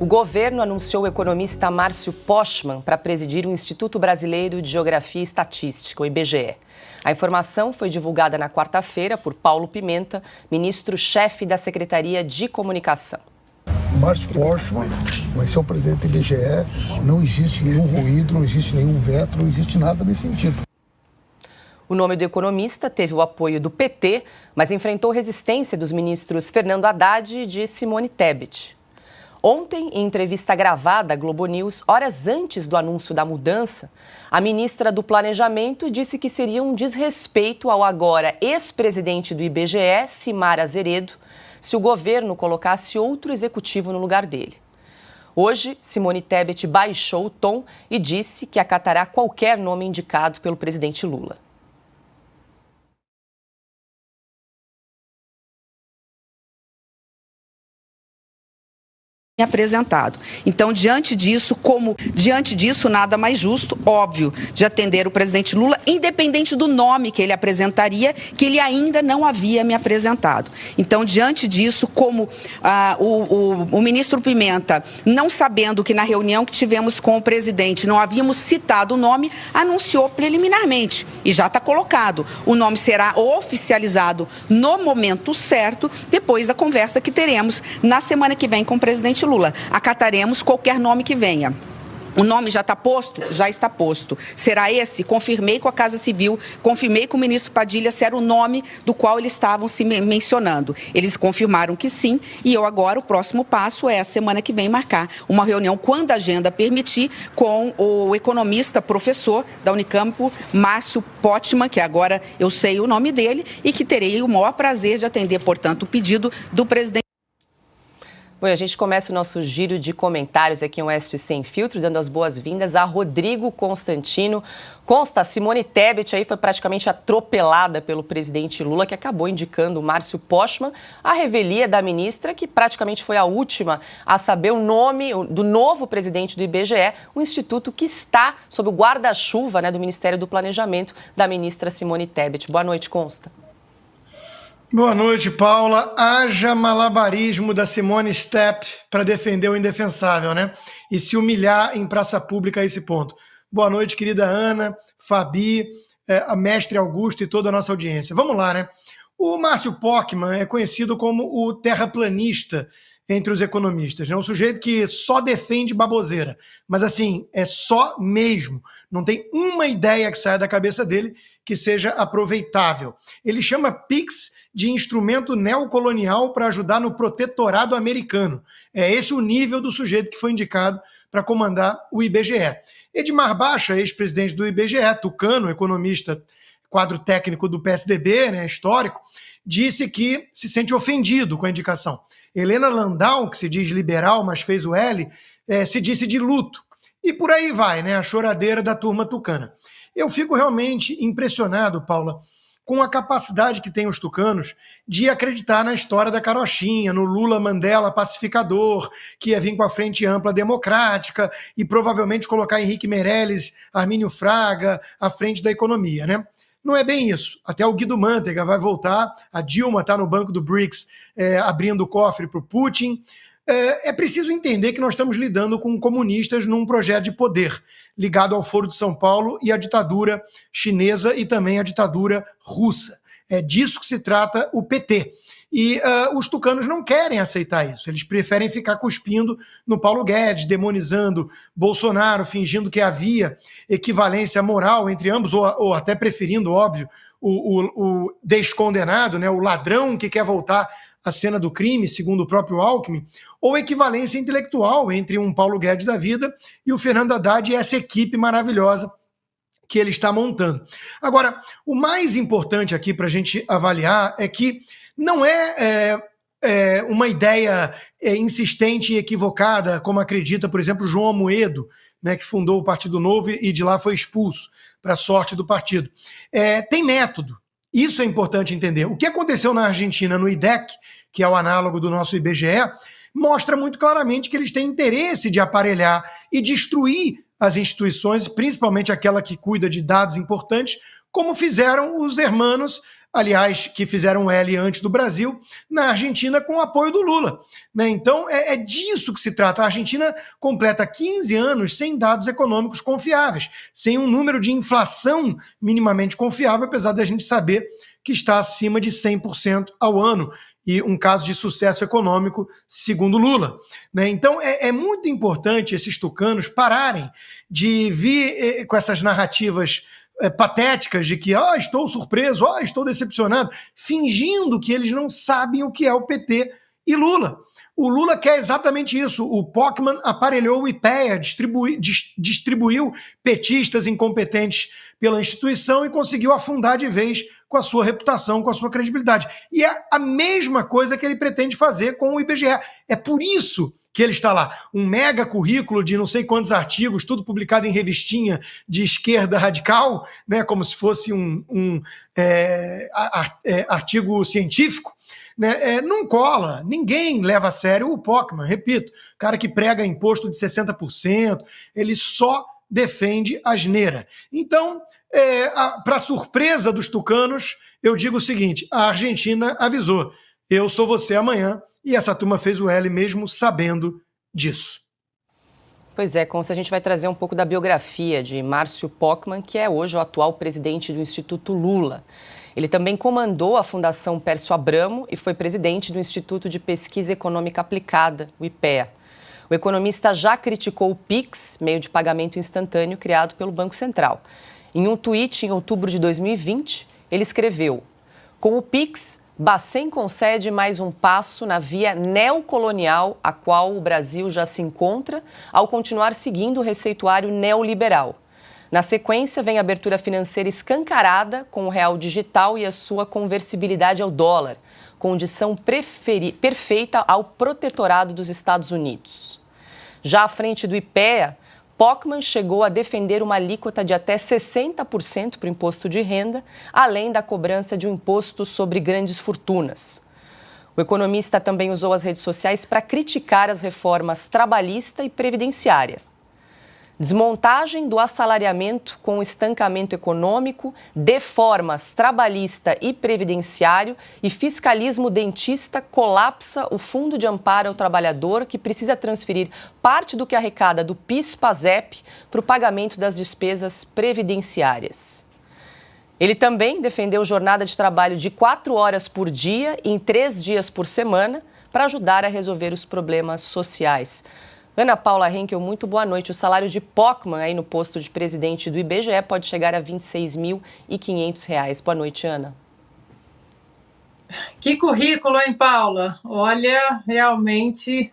O governo anunciou o economista Márcio Postman para presidir o Instituto Brasileiro de Geografia e Estatística, o IBGE. A informação foi divulgada na quarta-feira por Paulo Pimenta, ministro-chefe da Secretaria de Comunicação. Márcio Postman vai ser o presidente do IBGE, não existe nenhum ruído, não existe nenhum veto, não existe nada nesse sentido. O nome do economista teve o apoio do PT, mas enfrentou resistência dos ministros Fernando Haddad e de Simone Tebet. Ontem, em entrevista gravada à Globo News, horas antes do anúncio da mudança, a ministra do Planejamento disse que seria um desrespeito ao agora ex-presidente do IBGE, Cimar Azeredo, se o governo colocasse outro executivo no lugar dele. Hoje, Simone Tebet baixou o tom e disse que acatará qualquer nome indicado pelo presidente Lula. Apresentado. Então, diante disso, nada mais justo, óbvio, de atender o presidente Lula, independente do nome que ele apresentaria, que ele ainda não havia me apresentado. Então, diante disso, como o ministro Pimenta, não sabendo que na reunião que tivemos com o presidente não havíamos citado o nome, anunciou preliminarmente, e já está colocado. O nome será oficializado no momento certo, depois da conversa que teremos na semana que vem com o presidente Lula. Acataremos qualquer nome que venha. O nome já está posto? Já está posto. Será esse? Confirmei com a Casa Civil, confirmei com o ministro Padilha se era o nome do qual eles estavam se mencionando. Eles confirmaram que sim, e eu agora, o próximo passo é a semana que vem marcar uma reunião, quando a agenda permitir, com o economista, professor da Unicamp, Márcio Postman, que agora eu sei o nome dele, e que terei o maior prazer de atender, portanto, o pedido do presidente. Bom, a gente começa o nosso giro de comentários aqui em Oeste Sem Filtro, dando as boas-vindas a Rodrigo Constantino. Consta, Simone Tebet aí foi praticamente atropelada pelo presidente Lula, que acabou indicando o Márcio Postman, a revelia da ministra, que praticamente foi a última a saber o nome do novo presidente do IBGE, um instituto que está sob o guarda-chuva, do Ministério do Planejamento, da ministra Simone Tebet. Boa noite, Consta. Boa noite, Paula. Haja malabarismo da Simone Step para defender o indefensável, E se humilhar em praça pública a esse ponto. Boa noite, querida Ana, Fabi, a mestre Augusto e toda a nossa audiência. Vamos lá, O Márcio Postman é conhecido como o terraplanista entre os economistas. É um sujeito que só defende baboseira. Mas, assim, é só mesmo. Não tem uma ideia que saia da cabeça dele que seja aproveitável. Ele chama PIX de instrumento neocolonial para ajudar no protetorado americano. É esse o nível do sujeito que foi indicado para comandar o IBGE. Edmar Baixa, ex-presidente do IBGE, tucano, economista, quadro técnico do PSDB, histórico, disse que se sente ofendido com a indicação. Helena Landau, que se diz liberal, mas fez o L, se disse de luto. E por aí vai, a choradeira da turma tucana. Eu fico realmente impressionado, Paula, com a capacidade que têm os tucanos de acreditar na história da carochinha, no Lula Mandela pacificador, que ia vir com a Frente Ampla Democrática e provavelmente colocar Henrique Meirelles, Armínio Fraga à frente da economia, Não é bem isso. Até o Guido Mantega vai voltar, a Dilma está no banco do BRICS abrindo o cofre para o Putin. É preciso entender que nós estamos lidando com comunistas num projeto de poder, ligado ao Foro de São Paulo e à ditadura chinesa e também à ditadura russa. É disso que se trata o PT. E os tucanos não querem aceitar isso. Eles preferem ficar cuspindo no Paulo Guedes, demonizando Bolsonaro, fingindo que havia equivalência moral entre ambos, ou até preferindo, óbvio, o descondenado, o ladrão que quer voltar à cena do crime, segundo o próprio Alckmin, ou equivalência intelectual entre um Paulo Guedes da vida e o Fernando Haddad e essa equipe maravilhosa que ele está montando. Agora, o mais importante aqui para a gente avaliar é que não é uma ideia insistente e equivocada, como acredita, por exemplo, João Amoedo, que fundou o Partido Novo e de lá foi expulso, para a sorte do partido. Tem método. Isso é importante entender. O que aconteceu na Argentina, no IDEC, que é o análogo do nosso IBGE, mostra muito claramente que eles têm interesse de aparelhar e destruir as instituições, principalmente aquela que cuida de dados importantes, como fizeram os hermanos aliás, que fizeram L antes do Brasil, na Argentina com o apoio do Lula. Né? Então, é disso que se trata. A Argentina completa 15 anos sem dados econômicos confiáveis, sem um número de inflação minimamente confiável, apesar da gente saber que está acima de 100% ao ano, e um caso de sucesso econômico, segundo Lula. Né? Então, é muito importante esses tucanos pararem de vir com essas narrativas patéticas de que estou surpreso, estou decepcionado, fingindo que eles não sabem o que é o PT e Lula. O Lula quer exatamente isso. O Pockmann aparelhou o IPEA, distribuiu petistas incompetentes pela instituição e conseguiu afundar de vez com a sua reputação, com a sua credibilidade. E é a mesma coisa que ele pretende fazer com o IBGE. É por isso que ele está lá. Um mega currículo de não sei quantos artigos, tudo publicado em revistinha de esquerda radical, né, como se fosse um artigo científico, né, não cola, ninguém leva a sério o Pockmann, repito, cara que prega imposto de 60%, ele só defende asneira. Então, para surpresa dos tucanos, eu digo o seguinte, a Argentina avisou, eu sou você amanhã, e essa turma fez o L mesmo sabendo disso. Pois é, Consta, a gente vai trazer um pouco da biografia de Márcio Pockmann, que é hoje o atual presidente do Instituto Lula. Ele também comandou a Fundação Pércio Abramo e foi presidente do Instituto de Pesquisa Econômica Aplicada, o IPEA. O economista já criticou o Pix, meio de pagamento instantâneo criado pelo Banco Central. Em um tweet em outubro de 2020, ele escreveu: com o Pix, Bacen concede mais um passo na via neocolonial a qual o Brasil já se encontra ao continuar seguindo o receituário neoliberal. Na sequência, vem a abertura financeira escancarada com o real digital e a sua conversibilidade ao dólar, condição perfeita ao protetorado dos Estados Unidos. Já à frente do IPEA, Pockmann chegou a defender uma alíquota de até 60% para o imposto de renda, além da cobrança de um imposto sobre grandes fortunas. O economista também usou as redes sociais para criticar as reformas trabalhista e previdenciária. Desmontagem do assalariamento com o estancamento econômico, deformas trabalhista e previdenciário e fiscalismo dentista colapsa o Fundo de Amparo ao Trabalhador, que precisa transferir parte do que arrecada do PIS/PASEP para o pagamento das despesas previdenciárias. Ele também defendeu jornada de trabalho de 4 horas por dia em 3 dias por semana para ajudar a resolver os problemas sociais. Ana Paula Henkel, muito boa noite. O salário de Pockmann aí no posto de presidente do IBGE pode chegar a R$ 26.500. Boa noite, Ana. Que currículo, hein, Paula? Olha, realmente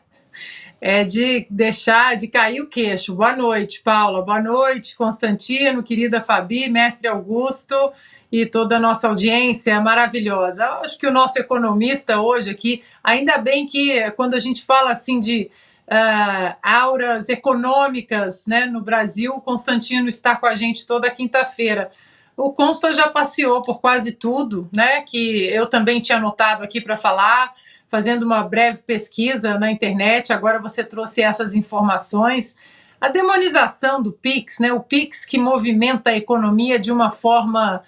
é de deixar de cair o queixo. Boa noite, Paula. Boa noite, Constantino, querida Fabi, mestre Augusto e toda a nossa audiência maravilhosa. Eu acho que o nosso economista hoje aqui, ainda bem que quando a gente fala assim de auras econômicas, né, no Brasil, o Constantino está com a gente toda quinta-feira. O Consta já passeou por quase tudo, né, que eu também tinha anotado aqui para falar, fazendo uma breve pesquisa na internet. Agora você trouxe essas informações. A demonização do Pix, né, o Pix que movimenta a economia de uma forma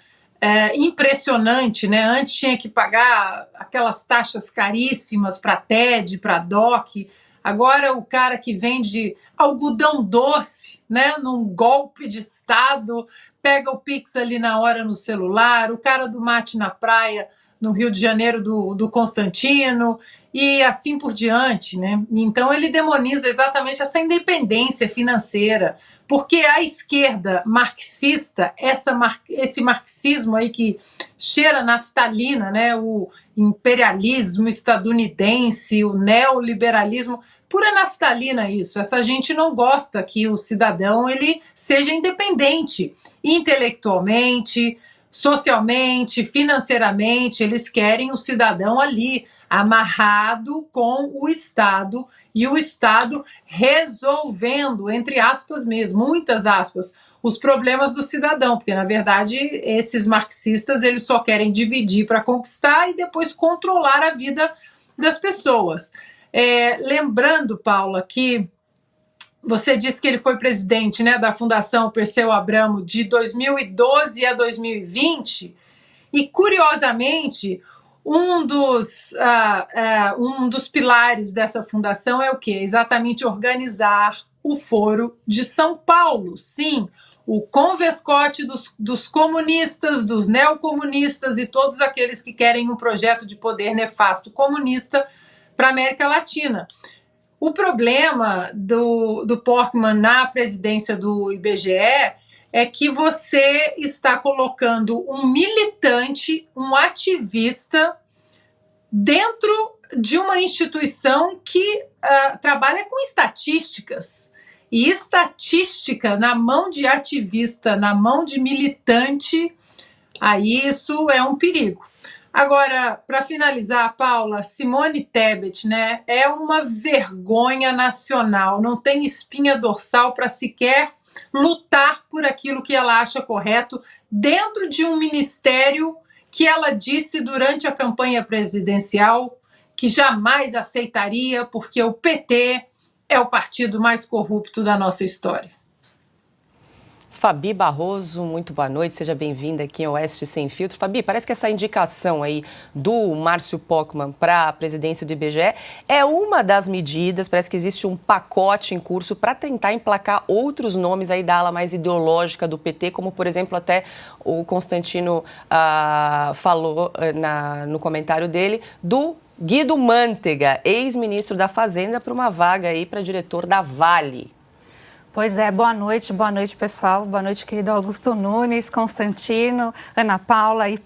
impressionante, né? Antes tinha que pagar aquelas taxas caríssimas para TED, para DOC. Agora o cara que vende algodão doce, né, num golpe de Estado, pega o Pix ali na hora no celular, o cara do mate na praia no Rio de Janeiro do Constantino e assim por diante, né? Então ele demoniza exatamente essa independência financeira, porque a esquerda marxista, esse marxismo aí que cheira naftalina, né, o imperialismo estadunidense, o neoliberalismo, pura naftalina isso. Essa gente não gosta que o cidadão ele seja independente intelectualmente, socialmente, financeiramente. Eles querem o cidadão ali amarrado com o Estado e o Estado resolvendo, entre aspas mesmo, muitas aspas, os problemas do cidadão, porque na verdade esses marxistas eles só querem dividir para conquistar e depois controlar a vida das pessoas. Lembrando, Paula, que você disse que ele foi presidente, né, da Fundação Perseu Abramo de 2012 a 2020, E, curiosamente, um dos pilares dessa fundação é o quê? Exatamente organizar o Foro de São Paulo. Sim, o convescote dos comunistas, dos neocomunistas e todos aqueles que querem um projeto de poder nefasto comunista para a América Latina. O problema do Portman na presidência do IBGE é que você está colocando um militante, um ativista, dentro de uma instituição que trabalha com estatísticas. E estatística na mão de ativista, na mão de militante, aí isso é um perigo. Agora, para finalizar, Paula, Simone Tebet, né, é uma vergonha nacional, não tem espinha dorsal para sequer lutar por aquilo que ela acha correto dentro de um ministério que ela disse durante a campanha presidencial que jamais aceitaria, porque o PT é o partido mais corrupto da nossa história. Fabi Barroso, muito boa noite, seja bem-vinda aqui ao Oeste Sem Filtro. Fabi, parece que essa indicação aí do Márcio Pokman para a presidência do IBGE é uma das medidas, parece que existe um pacote em curso para tentar emplacar outros nomes aí da ala mais ideológica do PT, como, por exemplo, até o Constantino falou no comentário dele, do Guido Mantega, ex-ministro da Fazenda, para uma vaga aí para diretor da Vale. Pois é, boa noite pessoal, boa noite querido Augusto Nunes, Constantino, Ana Paula e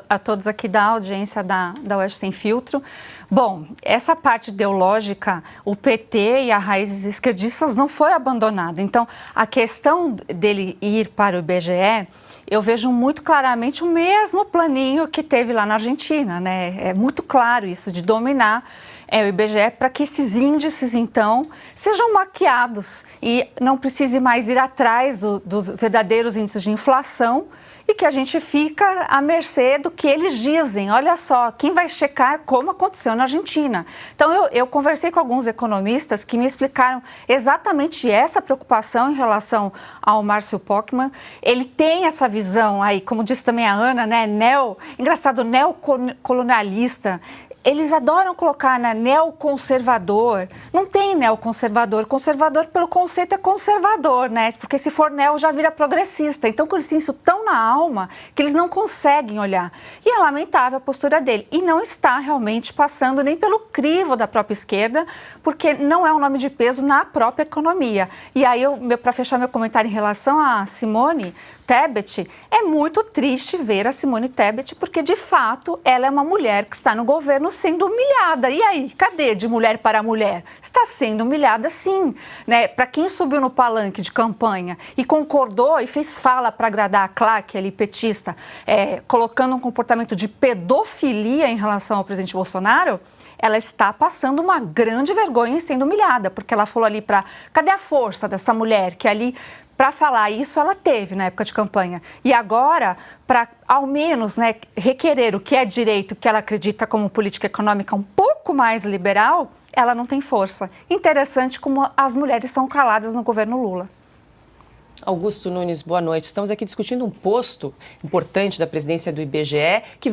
a todos aqui da audiência da Oeste Sem Filtro. Bom, essa parte ideológica, o PT e as raízes esquerdistas não foi abandonada, então a questão dele ir para o IBGE, eu vejo muito claramente o mesmo planinho que teve lá na Argentina, né? É muito claro isso de dominar o IBGE para que esses índices, então, sejam maquiados e não precise mais ir atrás dos verdadeiros índices de inflação e que a gente fica à mercê do que eles dizem. Olha só, quem vai checar como aconteceu na Argentina? Então, eu conversei com alguns economistas que me explicaram exatamente essa preocupação em relação ao Márcio Pokman. Ele tem essa visão aí, como disse também a Ana, né, neocolonialista. Eles adoram colocar neoconservador. Não tem neoconservador. Conservador, pelo conceito, é conservador, né? Porque se for neo, já vira progressista. Então, eles têm isso tão na alma que eles não conseguem olhar. E é lamentável a postura dele. E não está realmente passando nem pelo crivo da própria esquerda, porque não é um nome de peso na própria economia. E aí, para fechar meu comentário em relação a Simone Tebet, é muito triste ver a Simone Tebet, porque, de fato, ela é uma mulher que está no governo sendo humilhada. E aí, cadê de mulher para mulher? Está sendo humilhada, sim. Né? Para quem subiu no palanque de campanha e concordou e fez fala para agradar a claque ali, petista, colocando um comportamento de pedofilia em relação ao presidente Bolsonaro, ela está passando uma grande vergonha e sendo humilhada, porque ela falou ali cadê a força dessa mulher que ali... Para falar isso, ela teve na época de campanha. E agora, para ao menos requerer o que é direito, que ela acredita como política econômica um pouco mais liberal, ela não tem força. Interessante como as mulheres são caladas no governo Lula. Augusto Nunes, boa noite. Estamos aqui discutindo um posto importante da presidência do IBGE que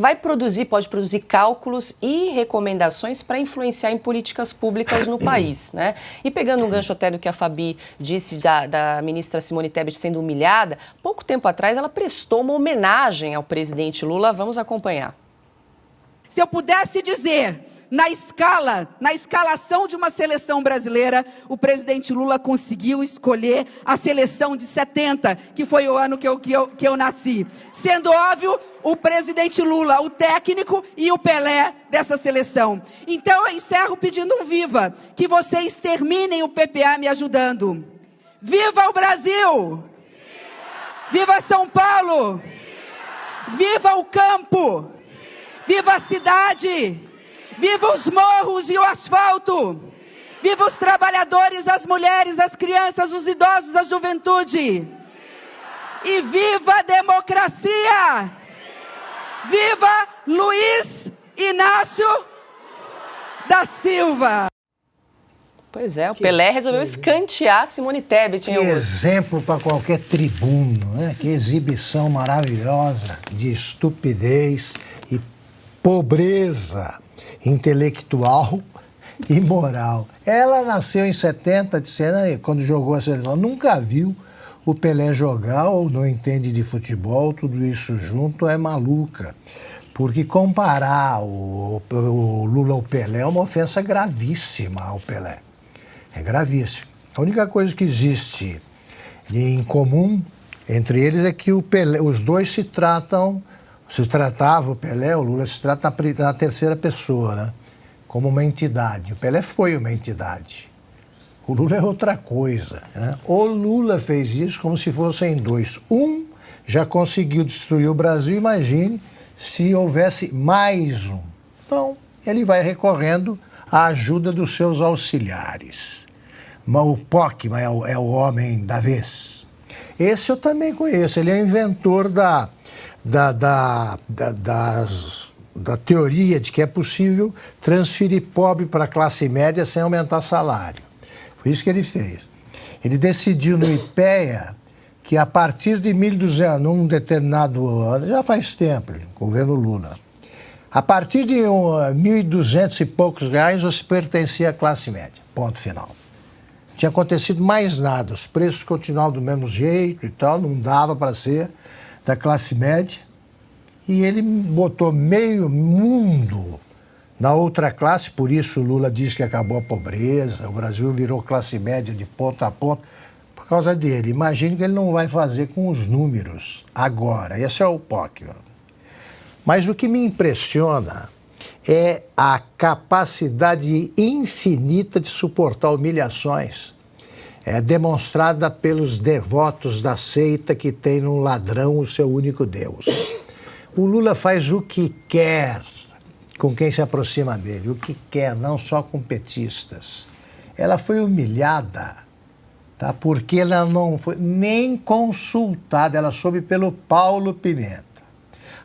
pode produzir cálculos e recomendações para influenciar em políticas públicas no país, né? E pegando um gancho até do que a Fabi disse da ministra Simone Tebet sendo humilhada, pouco tempo atrás ela prestou uma homenagem ao presidente Lula. Vamos acompanhar. Se eu pudesse dizer... Na escalação de uma seleção brasileira, o presidente Lula conseguiu escolher a seleção de 70, que foi o ano que eu nasci. Sendo óbvio, o presidente Lula, o técnico e o Pelé dessa seleção. Então eu encerro pedindo um viva, que vocês terminem o PPA me ajudando. Viva o Brasil! Viva São Paulo! Viva o campo! Viva a cidade! Viva os morros e o asfalto! Viva os trabalhadores, as mulheres, as crianças, os idosos, a juventude! E viva a democracia! Viva Luiz Inácio da Silva! Pois é, o Pelé resolveu escantear Simone Tebet, hein, Que Augusto? exemplo para qualquer tribuno, né? Que exibição maravilhosa de estupidez e pobreza intelectual e moral. Ela nasceu em 70, quando jogou a seleção, nunca viu o Pelé jogar ou não entende de futebol, tudo isso junto é maluca. Porque comparar o Lula ao Pelé é uma ofensa gravíssima ao Pelé. É gravíssimo. A única coisa que existe em comum entre eles é que os dois se tratava o Pelé, o Lula se trata na terceira pessoa, né? Como uma entidade. O Pelé foi uma entidade. O Lula é outra coisa, né? O Lula fez isso como se fossem dois. Um já conseguiu destruir o Brasil, imagine se houvesse mais um. Então, ele vai recorrendo à ajuda dos seus auxiliares. O POC é o homem da vez. Esse eu também conheço, ele é inventor da teoria de que é possível transferir pobre para a classe média sem aumentar salário. Foi isso que ele fez. Ele decidiu no IPEA que a partir de 1.200, num determinado ano, já faz tempo, governo Lula, a partir de 1.200 e poucos reais você pertencia à classe média, ponto final. Não tinha acontecido mais nada, os preços continuavam do mesmo jeito e tal, não dava para ser da classe média. E ele botou meio mundo na outra classe, por isso o Lula diz que acabou a pobreza, o Brasil virou classe média de ponta a ponta, por causa dele. Imagine que ele não vai fazer com os números agora, esse é o POC. Mas o que me impressiona é a capacidade infinita de suportar humilhações, demonstrada pelos devotos da seita que tem no ladrão o seu único Deus. O Lula faz o que quer com quem se aproxima dele, o que quer, não só com petistas. Ela foi humilhada, tá? Porque ela não foi nem consultada, ela soube pelo Paulo Pimenta.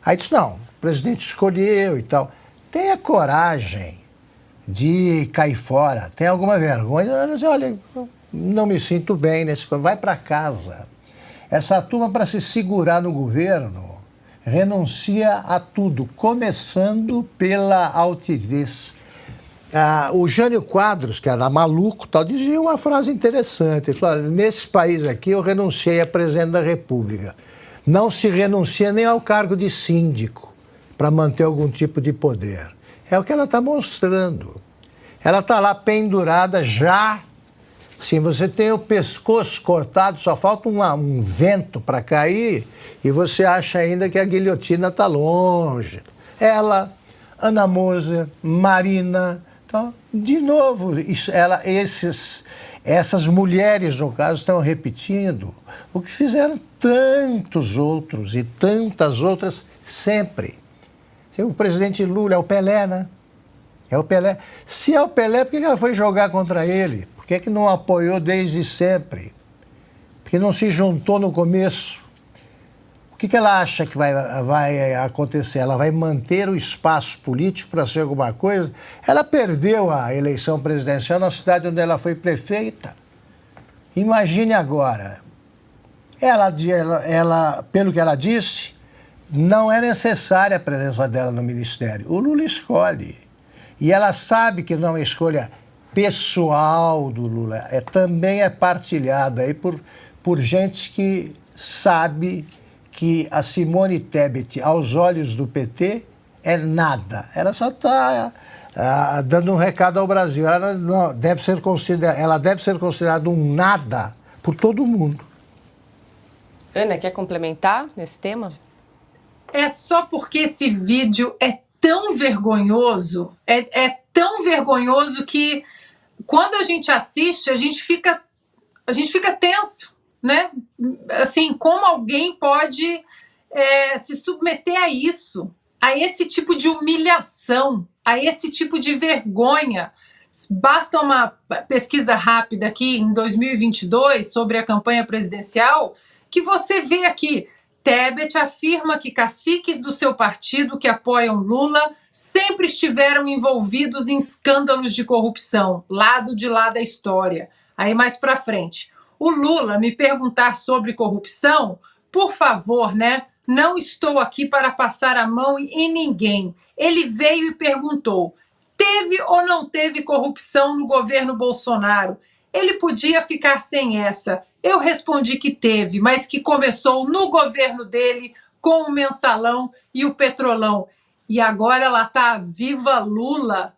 Aí disse, não, o presidente escolheu e tal. Tenha coragem de cair fora, tem alguma vergonha. Ela disse, olha, não me sinto bem nesse coisa, vai para casa. Essa turma, para se segurar no governo, renuncia a tudo, começando pela altivez. O Jânio Quadros, que era maluco, tal, dizia uma frase interessante. Ele falou, nesse país aqui eu renunciei a presidente da República. Não se renuncia nem ao cargo de síndico para manter algum tipo de poder. É o que ela está mostrando. Ela está lá pendurada já. Sim, você tem o pescoço cortado, só falta um vento para cair e você acha ainda que a guilhotina está longe. Ela, Ana Moser, Marina, então, de novo, essas mulheres, no caso, estão repetindo o que fizeram tantos outros e tantas outras sempre. O presidente Lula é o Pelé, né? É o Pelé. Se é o Pelé, por que ela foi jogar contra ele? Por que não apoiou desde sempre? Por que não se juntou no começo? O que ela acha que vai acontecer? Ela vai manter o espaço político para ser alguma coisa? Ela perdeu a eleição presidencial na cidade onde ela foi prefeita. Imagine agora. Ela, pelo que ela disse, não é necessária a presença dela no ministério. O Lula escolhe. E ela sabe que não é uma escolha pessoal do Lula, também é partilhada aí por gente que sabe que a Simone Tebet, aos olhos do PT, é nada. Ela só está dando um recado ao Brasil. Ela deve ser considerada um nada por todo mundo. Ana, quer complementar nesse tema? É só porque esse vídeo é tão vergonhoso, é tão vergonhoso que quando a gente assiste, a gente fica tenso, né? Assim, como alguém pode se submeter a isso, a esse tipo de humilhação, a esse tipo de vergonha. Basta uma pesquisa rápida aqui em 2022 sobre a campanha presidencial que você vê aqui Tebet afirma que caciques do seu partido que apoiam Lula sempre estiveram envolvidos em escândalos de corrupção, lado de lá da história. Aí mais para frente. O Lula me perguntar sobre corrupção, por favor, né? Não estou aqui para passar a mão em ninguém. Ele veio e perguntou: teve ou não teve corrupção no governo Bolsonaro? Ele podia ficar sem essa. Eu respondi que teve, mas que começou no governo dele com o mensalão e o petrolão. E agora ela está viva Lula.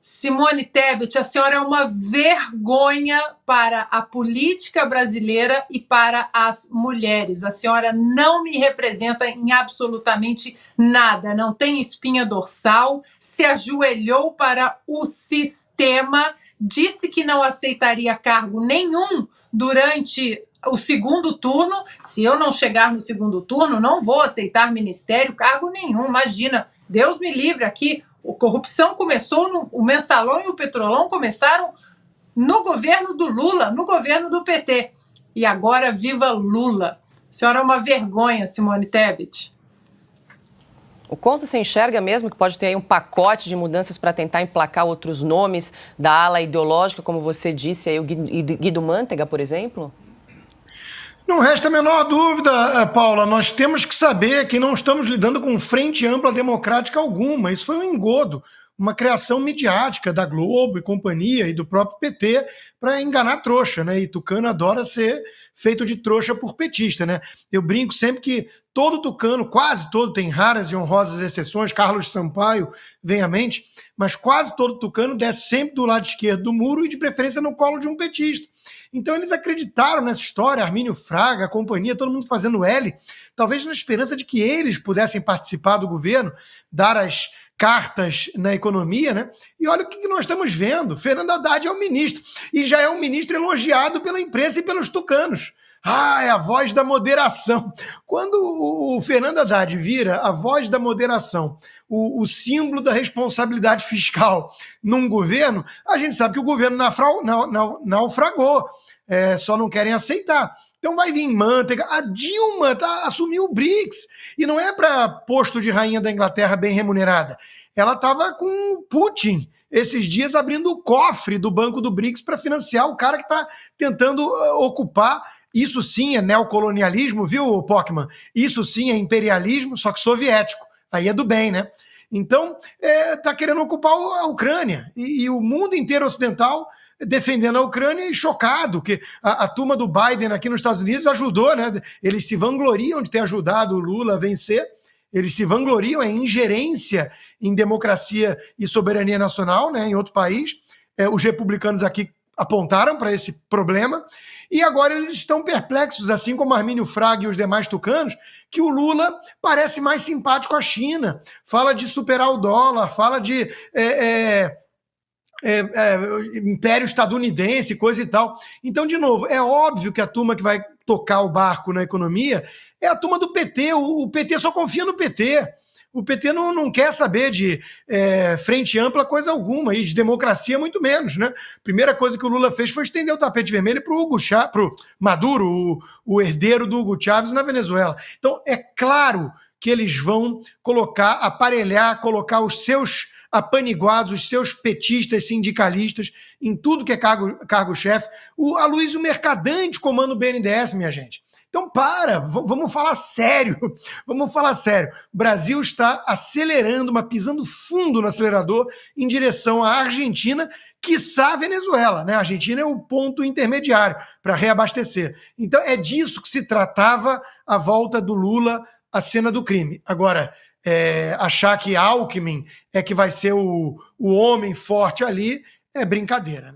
Simone Tebet, a senhora é uma vergonha para a política brasileira e para as mulheres. A senhora não me representa em absolutamente nada, não tem espinha dorsal, se ajoelhou para o sistema, disse que não aceitaria cargo nenhum durante o segundo turno. Se eu não chegar no segundo turno, não vou aceitar ministério, cargo nenhum. Imagina, Deus me livre aqui. A corrupção começou, o mensalão e o petrolão começaram no governo do Lula, no governo do PT. E agora viva Lula. A senhora é uma vergonha, Simone Tebet. O Consta se enxerga mesmo que pode ter aí um pacote de mudanças para tentar emplacar outros nomes da ala ideológica, como você disse, aí o Guido Mantega, por exemplo? Não resta a menor dúvida, Paula, nós temos que saber que não estamos lidando com frente ampla democrática alguma. Isso foi um engodo, uma criação midiática da Globo e companhia e do próprio PT para enganar trouxa, né? E tucano adora ser feito de trouxa por petista, né? Eu brinco sempre que todo tucano, quase todo, tem raras e honrosas exceções, Carlos Sampaio vem à mente, mas quase todo tucano desce sempre do lado esquerdo do muro e de preferência no colo de um petista. Então eles acreditaram nessa história, Armínio Fraga, a companhia, todo mundo fazendo L, talvez na esperança de que eles pudessem participar do governo, dar as cartas na economia, né? E olha o que nós estamos vendo. Fernando Haddad é o ministro, e já é um ministro elogiado pela imprensa e pelos tucanos. É a voz da moderação. Quando o Fernando Haddad vira a voz da moderação, o símbolo da responsabilidade fiscal num governo, a gente sabe que o governo naufragou. Só não querem aceitar. Então vai vir Mantega, a Dilma assumiu o BRICS, e não é para posto de rainha da Inglaterra bem remunerada. Ela estava com o Putin esses dias abrindo o cofre do Banco do BRICS para financiar o cara que está tentando ocupar. Isso sim é neocolonialismo, viu, Pockmann? Isso sim é imperialismo, só que soviético. Aí é do bem, né? Então, está querendo ocupar a Ucrânia. E o mundo inteiro ocidental defendendo a Ucrânia e chocado que a turma do Biden aqui nos Estados Unidos ajudou, né? Eles se vangloriam de ter ajudado o Lula a vencer, eles se vangloriam, ingerência em democracia e soberania nacional, né, em outro país. Os republicanos aqui apontaram para esse problema, e agora eles estão perplexos, assim como Armínio Fraga e os demais tucanos, que o Lula parece mais simpático à China, fala de superar o dólar, fala de império estadunidense, coisa e tal. Então, de novo, é óbvio que a turma que vai tocar o barco na economia é a turma do PT, o PT só confia no PT. O PT não quer saber de frente ampla coisa alguma, e de democracia muito menos, né? Primeira coisa que o Lula fez foi estender o tapete vermelho para o Maduro, o herdeiro do Hugo Chávez na Venezuela. Então, é claro que eles vão aparelhar, colocar os seus apaniguados, os seus petistas, sindicalistas, em tudo que é cargo-chefe. O Aloysio Mercadante comanda o BNDES, minha gente. Então, vamos falar sério, vamos falar sério. O Brasil está acelerando, mas pisando fundo no acelerador em direção à Argentina, quiçá a Venezuela, né? A Argentina é o ponto intermediário para reabastecer. Então, é disso que se tratava a volta do Lula à cena do crime. Agora, achar que Alckmin é que vai ser o homem forte ali é brincadeira, né?